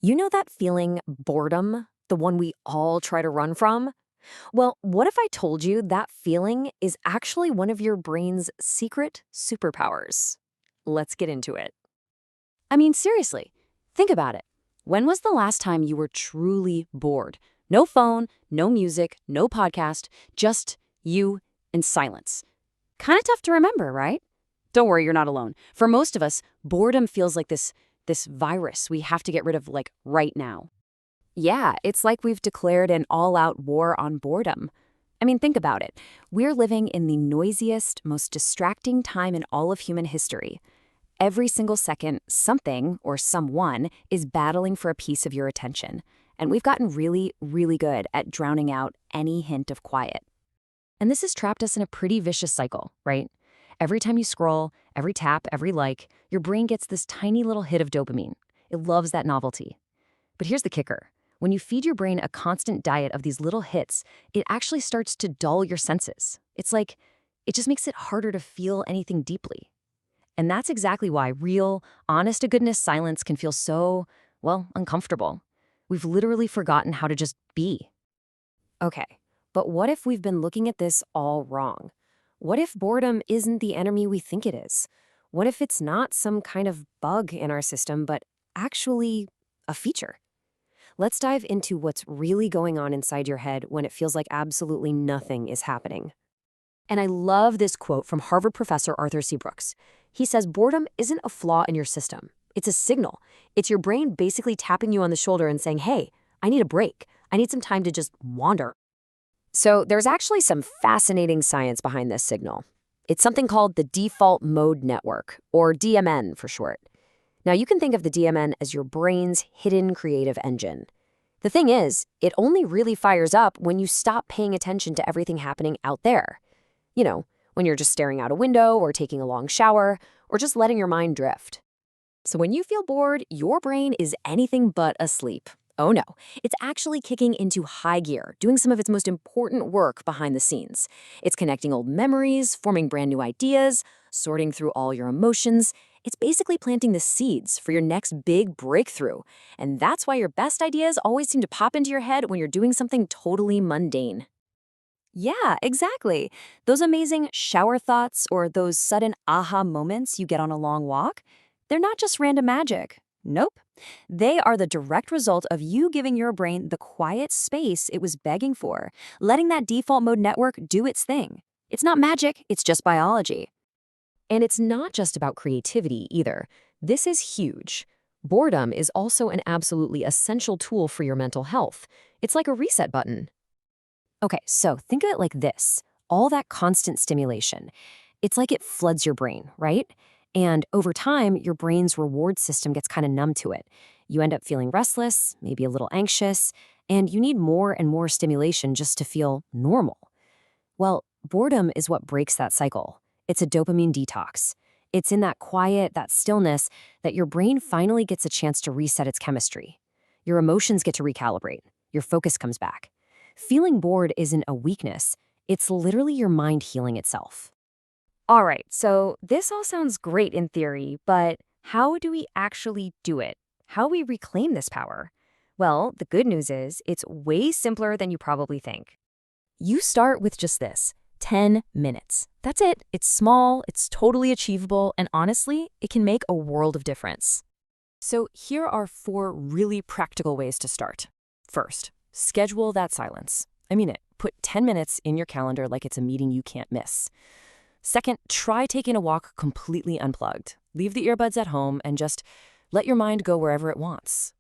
You know that feeling, boredom, the one we all try to run from? Well, what if I told you that feeling is actually one of your brain's secret superpowers? Let's get into it. I mean, seriously, think about it. When was the last time you were truly bored? No phone, no music, no podcast, just you and silence. Kind of tough to remember, right? Don't worry, you're not alone. For most of us, boredom feels like this virus we have to get rid of like right now. Yeah, it's like we've declared an all-out war on boredom. I mean, think about it. We're living in the noisiest, most distracting time in all of human history. Every single second, something or someone is battling for a piece of your attention. And we've gotten really, really good at drowning out any hint of quiet. And this has trapped us in a pretty vicious cycle, right? Every time you scroll, every tap, every like, your brain gets this tiny little hit of dopamine. It loves that novelty. But here's the kicker. When you feed your brain a constant diet of these little hits, it actually starts to dull your senses. It's like, it just makes it harder to feel anything deeply. And that's exactly why real, honest-to-goodness silence can feel so, well, uncomfortable. We've literally forgotten how to just be. Okay, but what if we've been looking at this all wrong? What if boredom isn't the enemy we think it is? What if it's not some kind of bug in our system, but actually a feature? Let's dive into what's really going on inside your head when it feels like absolutely nothing is happening. And I love this quote from Harvard professor Arthur C. Brooks. He says, boredom isn't a flaw in your system. It's a signal. It's your brain basically tapping you on the shoulder and saying, hey, I need a break. I need some time to just wander. So there's actually some fascinating science behind this signal. It's something called the default mode network, or DMN for short. Now, you can think of the DMN as your brain's hidden creative engine. The thing is, it only really fires up when you stop paying attention to everything happening out there. You know, when you're just staring out a window or taking a long shower or just letting your mind drift. So when you feel bored, your brain is anything but asleep. Oh no, it's actually kicking into high gear, doing some of its most important work behind the scenes. It's connecting old memories, forming brand new ideas, sorting through all your emotions. It's basically planting the seeds for your next big breakthrough. And that's why your best ideas always seem to pop into your head when you're doing something totally mundane. Yeah, exactly. Those amazing shower thoughts or those sudden aha moments you get on a long walk, they're not just random magic. Nope. They are the direct result of you giving your brain the quiet space it was begging for, letting that default mode network do its thing. It's not magic, it's just biology. And it's not just about creativity either. This is huge. Boredom is also an absolutely essential tool for your mental health. It's like a reset button. Okay, so think of it like this. All that constant stimulation, it's like it floods your brain, right? And over time, your brain's reward system gets kind of numb to it. You end up feeling restless, maybe a little anxious, and you need more and more stimulation just to feel normal. Well, boredom is what breaks that cycle. It's a dopamine detox. It's in that quiet, that stillness, that your brain finally gets a chance to reset its chemistry. Your emotions get to recalibrate. Your focus comes back. Feeling bored isn't a weakness. It's literally your mind healing itself. All right, so this all sounds great in theory, but how do we actually do it? How do we reclaim this power? Well, the good news is it's way simpler than you probably think. You start with just this, 10 minutes. That's it. It's small, it's totally achievable, and honestly, it can make a world of difference. So here are 4 really practical ways to start. First, schedule that silence. I mean it. Put 10 minutes in your calendar like it's a meeting you can't miss. Second, try taking a walk completely unplugged. Leave the earbuds at home and just let your mind go wherever it wants.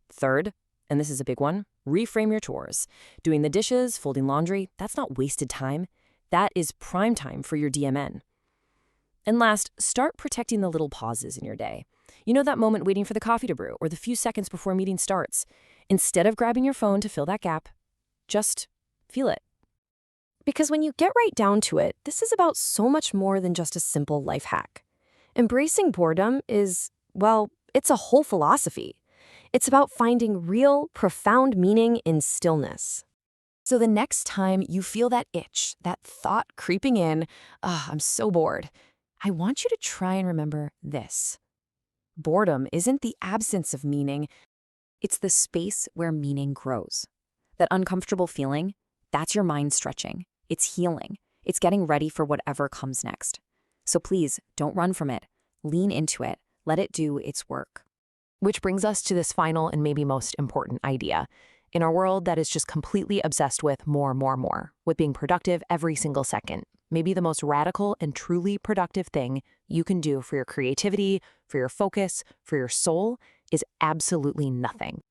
Third, and this is a big one, reframe your chores. Doing the dishes, folding laundry, that's not wasted time. That is prime time for your DMN. And last, start protecting the little pauses in your day. You know that moment waiting for the coffee to brew or the few seconds before a meeting starts. Instead of grabbing your phone to fill that gap, just feel it. Because when you get right down to it, this is about so much more than just a simple life hack. Embracing boredom is, well, it's a whole philosophy. It's about finding real, profound meaning in stillness. So the next time you feel that itch, that thought creeping in, I'm so bored, I want you to try and remember this. Boredom isn't the absence of meaning, It's the space where meaning grows. That uncomfortable feeling, that's your mind stretching. It's healing. It's getting ready for whatever comes next. So please, don't run from it. Lean into it. Let it do its work. Which brings us to this final and maybe most important idea. In our world that is just completely obsessed with more, with being productive every single second, maybe the most radical and truly productive thing you can do for your creativity, for your focus, for your soul is absolutely nothing.